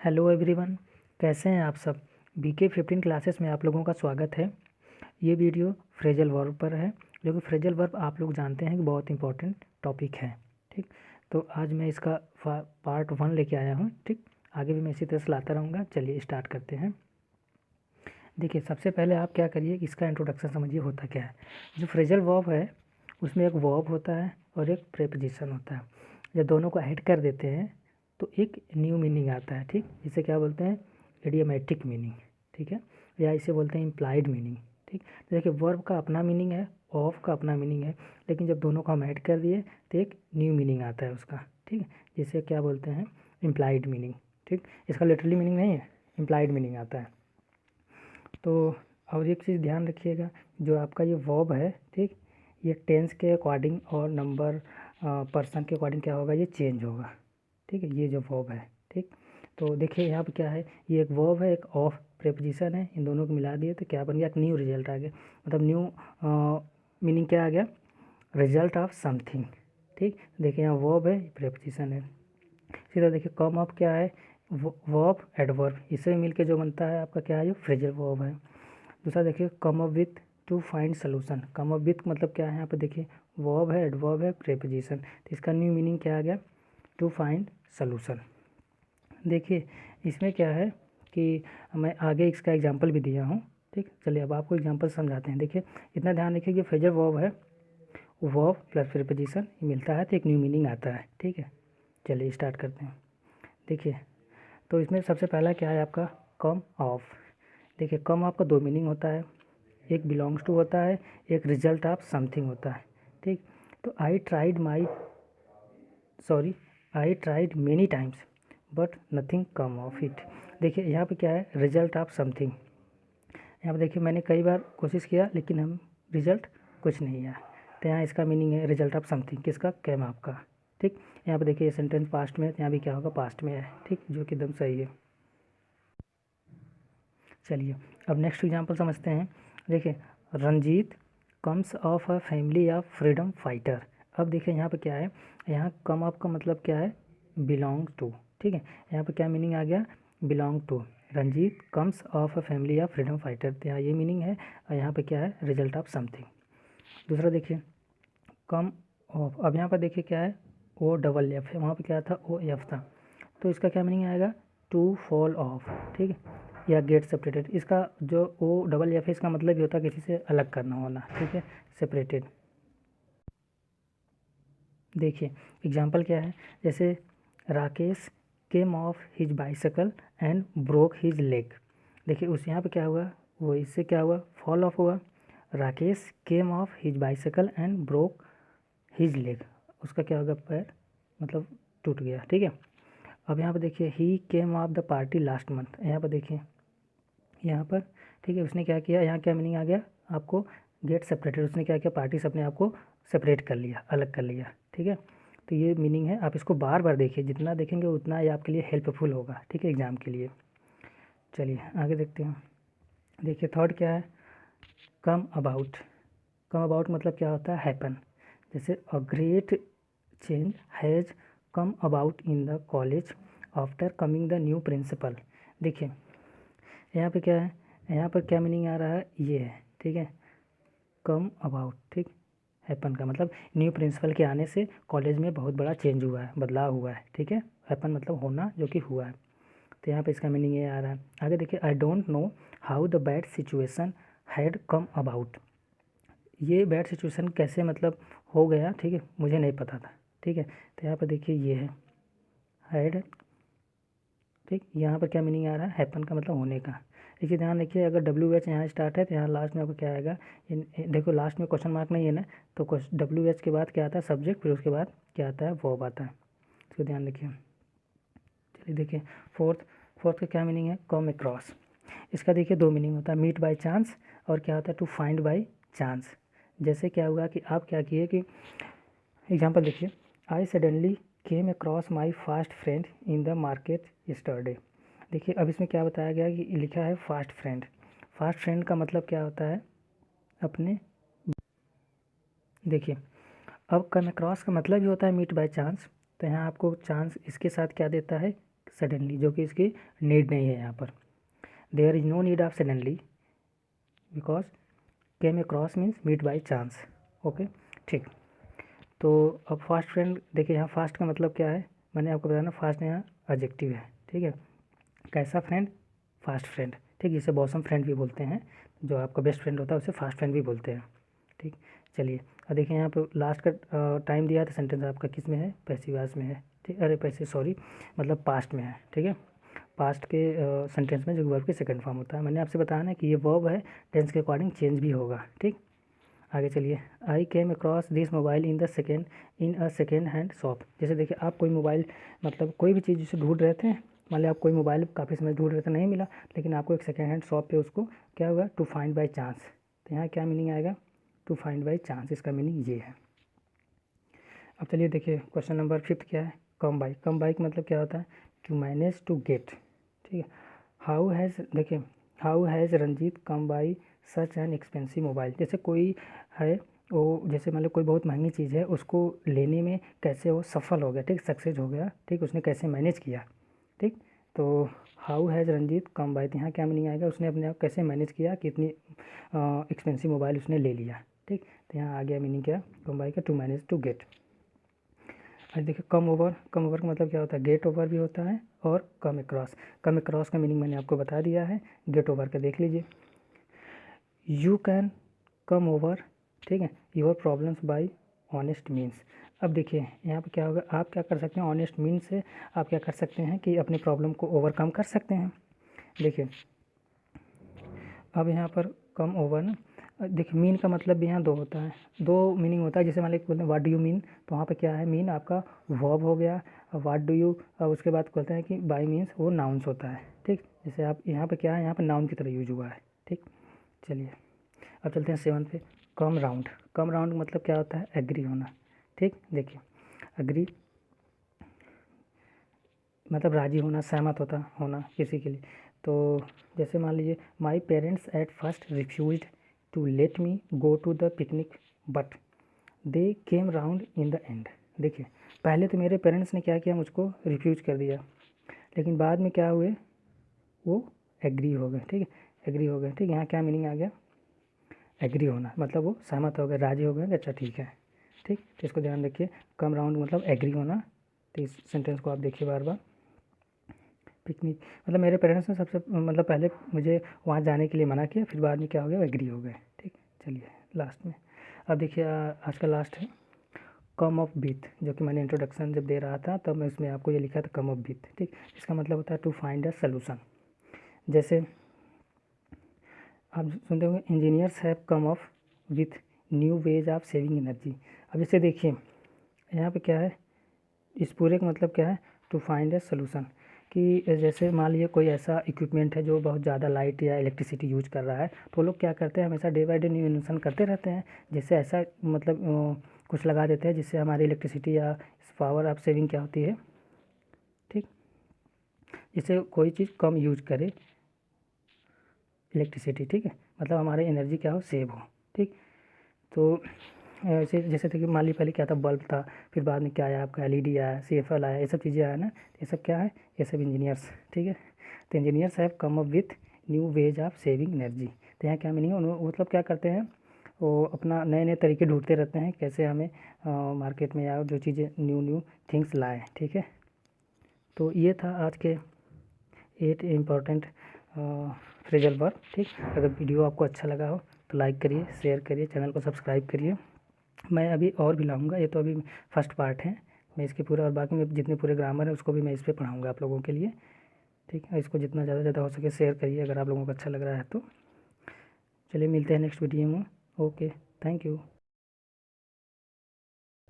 Hello everyone, कैसे हैं आप सब। BK15 क्लासेस में आप लोगों का स्वागत है। ये वीडियो फ्रेजल वर्ब पर है, जो कि फ्रेजल वर्ब आप लोग जानते हैं कि बहुत इंपॉर्टेंट टॉपिक है। ठीक, तो आज मैं इसका पार्ट 1 लेके आया हूँ। ठीक, आगे भी मैं इसी तरह से लाता रहूँगा। चलिए स्टार्ट करते हैं। देखिए, सबसे पहले आप क्या करिए कि इसका इंट्रोडक्शन समझिए होता क्या है। जो फ्रेजल वर्ब है उसमें एक वर्ब होता है और एक प्रेपोजिशन होता है। जब दोनों को ऐड कर देते हैं तो एक न्यू मीनिंग आता है। ठीक, इसे क्या बोलते हैं, इडियोमेटिक मीनिंग। ठीक है, या इसे बोलते हैं इम्प्लाइड मीनिंग। ठीक, तो देखिए वर्ब का अपना मीनिंग है, ऑफ का अपना मीनिंग है, लेकिन जब दोनों को हम ऐड कर दिए तो एक न्यू मीनिंग आता है उसका। ठीक है, जिसे क्या बोलते हैं, इम्प्लाइड मीनिंग। ठीक, इसका लिटरली मीनिंग नहीं है, इम्प्लाइड मीनिंग आता है। तो और एक चीज़ ध्यान रखिएगा, जो आपका ये वर्ब है, ठीक, ये टेंस के अकॉर्डिंग और नंबर पर्सन के अकॉर्डिंग क्या होगा, ये चेंज होगा। ठीक है, ये जो वर्ब है। ठीक, तो देखिए यहाँ पे क्या है, ये एक वर्ब है, एक ऑफ प्रेपोजिशन है, इन दोनों को मिला दिए तो क्या बन गया, एक न्यू रिजल्ट आ गया। मतलब न्यू मीनिंग क्या आ गया, रिजल्ट ऑफ समथिंग। ठीक, देखिए यहाँ वर्ब है, प्रेपोजिशन है। सीधा देखिए कम ऑफ क्या है, वर्ब एडवर्ब, इससे मिलके जो बनता है आपका क्या है, ये फ्रेजल वर्ब है। दूसरा देखिए come up with to find solution. Come up with मतलब क्या है, यहाँ पे देखिए वर्ब है, एडवर्ब है, प्रेपोजिशन, तो इसका न्यू मीनिंग क्या आ गया, टू फाइंड सोल्यूशन। देखिए इसमें क्या है कि मैं आगे इसका एग्जांपल भी दिया हूँ। ठीक, चलिए अब आपको एग्जांपल समझाते हैं। देखिए इतना ध्यान रखिए कि फ्रेजल वर्ब है, वर्ब प्लस प्रेपोजिशन मिलता है तो एक न्यू मीनिंग आता है। ठीक है, चलिए स्टार्ट करते हैं। देखिए तो इसमें सबसे पहला क्या है आपका, कम ऑफ। देखिए कम ऑफ का दो मीनिंग होता है, एक बिलोंग्स टू होता है, एक रिजल्ट ऑफ समथिंग होता है। ठीक, तो I tried many times but nothing come of it. देखिए यहाँ पे क्या है, रिजल्ट ऑफ समथिंग। यहाँ पे देखिए मैंने कई बार कोशिश किया लेकिन हम रिजल्ट कुछ नहीं आया, तो यहाँ इसका मीनिंग है रिजल्ट ऑफ समथिंग, किसका, कैम ऑफ का। ठीक, यहाँ पे देखिए ये सेंटेंस पास्ट में है, यहाँ भी क्या होगा, पास्ट में है। ठीक, जो कि एकदम सही है। चलिए अब नेक्स्ट एग्जांपल समझते हैं। देखिए Ranjit comes of a family of freedom fighter. अब देखिए यहाँ पे क्या है, यहाँ कम ऑफ का मतलब क्या है, बिलोंग टू। ठीक है, यहाँ पे क्या मीनिंग आ गया, belong to. Ranjit comes of a family of freedom fighter, तो यहाँ ये मीनिंग है, और यहाँ पे क्या है, रिजल्ट ऑफ समथिंग। दूसरा देखिए कम ऑफ, अब यहाँ पर देखिए क्या है, OFF है, वहाँ पे क्या था, OF था, तो इसका क्या मीनिंग आएगा, टू फॉल ऑफ। ठीक है, या गेट सेपरेटेड। इसका जो OFF है इसका मतलब ये होता है किसी से अलग करना होना। ठीक है, सेपरेटेड। देखिए एग्जाम्पल क्या है, जैसे Rakesh came off his bicycle and broke his leg. देखिए उस यहाँ पे क्या हुआ, वो इससे क्या हुआ, फॉल ऑफ हुआ। Rakesh came off his bicycle and broke his leg, उसका क्या होगा, पैर मतलब टूट गया। ठीक है, अब यहाँ पर देखिए he came off the party last month. यहाँ पर देखिए यहाँ पर, ठीक है, उसने क्या किया, यहाँ क्या मीनिंग आ गया आपको, गेट सेपरेटेड। उसने क्या किया, पार्टी से अपने आप को सेपरेट कर लिया, अलग कर लिया। ठीक है, तो ये मीनिंग है। आप इसको बार बार देखिए, जितना देखेंगे उतना ये आपके लिए हेल्पफुल होगा। ठीक है, एग्जाम के लिए। चलिए आगे देखते हैं। देखिए थर्ड क्या है, कम अबाउट। कम अबाउट मतलब क्या होता है, हैपन। जैसे a great change has come about in the college after coming the new principal. देखिए यहाँ पे क्या है, यहाँ पर क्या मीनिंग आ रहा है, ये है। ठीक है, कम अबाउट। ठीक, हैपन का मतलब न्यू प्रिंसिपल के आने से कॉलेज में बहुत बड़ा चेंज हुआ है, बदलाव हुआ है। ठीक है, हैपन मतलब होना, जो कि हुआ है, तो यहाँ पे इसका मीनिंग ये आ रहा है। आगे देखिए I don't know how the bad situation had come about. ये बैड सिचुएशन कैसे मतलब हो गया, ठीक है, मुझे नहीं पता था। ठीक है, तो यहाँ पर देखिए ये है हैड। ठीक, यहाँ पर क्या मीनिंग आ रहा है, हैपन का मतलब होने का। देखिए ध्यान रखिए, अगर WH यहाँ स्टार्ट है तो यहाँ लास्ट में आपको क्या आएगा, देखो लास्ट में क्वेश्चन मार्क नहीं है ना, तो WH के बाद क्या आता है, सब्जेक्ट, फिर उसके बाद क्या आता है, वर्ब आता है। इसको ध्यान रखिए। चलिए देखिए फोर्थ। फोर्थ का क्या मीनिंग है, कम अक्रॉस। इसका देखिए दो मीनिंग होता है, मीट बाय चांस, और क्या होता है, टू फाइंड बाय चांस। जैसे क्या हुआ कि आप क्या किए कि, एग्जाम्पल देखिए, I suddenly came across my fast friend in the market yesterday. देखिए अब इसमें क्या बताया गया कि लिखा है फास्ट फ्रेंड। फास्ट फ्रेंड का मतलब क्या होता है, अपने, देखिए अब कम अक्रॉस का मतलब ही होता है मीट बाय चांस, तो यहाँ आपको चांस इसके साथ क्या देता है, सडनली, जो कि इसकी नीड नहीं है यहाँ पर। There is no need of suddenly because came across means meet by chance. Okay, ठीक। तो अब फास्ट फ्रेंड देखिए, यहाँ फास्ट का मतलब क्या है, मैंने आपको बताया ना, फास्ट यहाँ एडजेक्टिव है, ठीक है। कैसा फ्रेंड, फास्ट फ्रेंड, ठीक। जिसे बॉसम फ्रेंड भी बोलते हैं, जो आपका बेस्ट फ्रेंड होता है उसे फास्ट फ्रेंड भी बोलते हैं, ठीक। चलिए अब देखिए यहाँ पर लास्ट का टाइम दिया था, सेंटेंस आपका किस में है, पैसिव वॉइस में है, ठीक। अरे पैसिव सॉरी, मतलब पास्ट में है, ठीक है। पास्ट के सेंटेंस में जो वर्ब की सेकंड फॉर्म होता है, मैंने आपसे बताया ना कि ये वर्ब है, टेंस के अकॉर्डिंग चेंज भी होगा, ठीक। आगे चलिए, I came across this mobile in a second hand shop. जैसे देखिए आप कोई मोबाइल, मतलब कोई भी चीज़ जिसे ढूंढ रहे थे, मान लिया आप कोई मोबाइल काफ़ी समय ढूंढ रहे थे, नहीं मिला, लेकिन आपको एक सेकेंड हैंड शॉप पे उसको क्या हुआ, टू फाइंड बाई चांस। तो यहाँ क्या मीनिंग आएगा, टू फाइंड बाई चांस, इसका मीनिंग ये है। अब चलिए देखिए क्वेश्चन नंबर 5 क्या है, कम बाई। कम बाई का मतलब क्या होता है, टू मैनेज टू गेट, ठीक है। हाउ हैज़, देखिए how has Ranjit come by such an expensive mobile. जैसे कोई है वो, जैसे मान लो कोई बहुत महंगी चीज़ है, उसको लेने में कैसे वो सफल हो गया, ठीक, सक्सेस हो गया, ठीक, उसने कैसे मैनेज किया, ठीक। तो how has Ranjit come by, यहाँ क्या मीनिंग आएगा, उसने अपने आप कैसे मैनेज किया कि इतनी एक्सपेंसिव मोबाइल उसने ले लिया, ठीक। तो यहाँ आ गया मीनिंग क्या, कम बाई का टू मैनेज टू गेट। आज देखिए कम ओवर, कम ओवर का मतलब क्या होता है, गेट ओवर भी होता है और कम अक्रॉस। कम अक्रॉस का मीनिंग मैंने आपको बता दिया है, गेट ओवर का देख लीजिए। यू कैन कम ओवर, ठीक है, your problems bye honest means. अब देखिए यहाँ पे क्या होगा, आप क्या कर सकते हैं, ऑनेस्ट मीन्स से आप क्या कर सकते हैं कि अपनी प्रॉब्लम को ओवरकम कर सकते हैं। देखिए अब यहाँ पर कम ओवर ना, देखिए मीन का मतलब भी यहाँ दो होता है, दो मीनिंग होता है। जैसे मान लीजिए बोलते हैं व्हाट डू यू मीन, तो वहाँ पे क्या है, मीन आपका वर्ब हो गया, व्हाट डू यू, उसके बाद बोलते हैं कि बाय मीन्स वो नाउन्स होता है, ठीक। जैसे आप यहाँ पे क्या है, यहाँ पे नाउन की तरह यूज हुआ है, ठीक। चलिए अब चलते हैं 7 पे, कम राउंड। कम राउंड मतलब क्या होता है, एग्री होना, ठीक। देखिए एग्री मतलब राजी होना, सहमत होना किसी के लिए। तो जैसे मान लीजिए, my parents at first refused to let me go to the picnic but they came round in the end. देखिए पहले तो मेरे पेरेंट्स ने क्या किया, मुझको रिफ्यूज कर दिया, लेकिन बाद में क्या हुए, वो एग्री हो गए, ठीक है, एग्री हो गए, ठीक। यहाँ क्या मीनिंग आ गया, एग्री होना, मतलब वो सहमत हो गए, राजी हो गए, अच्छा ठीक है, ठीक। तो इसको ध्यान रखिए, कम राउंड मतलब एग्री होना। तो इस सेंटेंस को आप देखिए बार बार, पिकनिक मतलब मेरे पेरेंट्स ने सबसे मतलब पहले मुझे वहाँ जाने के लिए मना किया, फिर बाद में क्या हो गया, एग्री हो गए, ठीक। चलिए लास्ट में, अब देखिए आज का लास्ट है कम ऑफ विथ, जो कि मैंने इंट्रोडक्शन जब दे रहा था तब मैं उसमें आपको ये लिखा था कम ऑफ विथ, ठीक। इसका मतलब होता है टू फाइंड अ सलूशन। जैसे आप सुनते होंगे, engineers have come of with new ways of saving energy. अब जैसे देखिए यहाँ पे क्या है, इस पूरे का मतलब क्या है, टू फाइंड ए सोल्यूशन। कि जैसे मान लीजिए कोई ऐसा इक्विपमेंट है जो बहुत ज़्यादा लाइट या इलेक्ट्रिसिटी यूज कर रहा है, तो लोग क्या करते हैं, हमेशा day by day new invention करते रहते हैं, जिससे ऐसा मतलब कुछ लगा देते हैं जिससे हमारी इलेक्ट्रिसिटी या पावर ऑफ सेविंग क्या होती है, ठीक। जिससे कोई चीज़ कम यूज करे इलेक्ट्रिसिटी, ठीक है, मतलब हमारी एनर्जी क्या हो, सेव हो, ठीक। तो ऐसे जैसे थे कि मान ली पहले क्या था, बल्ब था, फिर बाद में क्या आया आपका, एलईडी आया, सीएफएल आया, ये सब चीज़ें आया ना, ये सब क्या है, ये सब इंजीनियर्स, ठीक है। तो engineers have come up with new ways of saving energy. तो यहाँ क्या मीनिंग है, मतलब क्या करते हैं, वो अपना नए नए तरीके ढूंढते रहते हैं कैसे हमें मार्केट में या जो चीज़ें न्यू न्यू थिंग्स लाएँ, ठीक है। तो ये था आज के 8 इम्पॉर्टेंट फ्रेजल वर्ब, ठीक। अगर वीडियो आपको अच्छा लगा हो तो लाइक करिए, शेयर करिए, चैनल को सब्सक्राइब करिए। मैं अभी और भी लाऊंगा, ये तो अभी फर्स्ट पार्ट है, मैं इसके पूरा और बाकी में जितने पूरे ग्रामर है उसको भी मैं इस पर पढ़ाऊँगा आप लोगों के लिए, ठीक है। इसको जितना ज़्यादा हो सके शेयर करिए अगर आप लोगों को अच्छा लग रहा है तो। चलिए मिलते हैं नेक्स्ट वीडियो में, ओके, थैंक यू।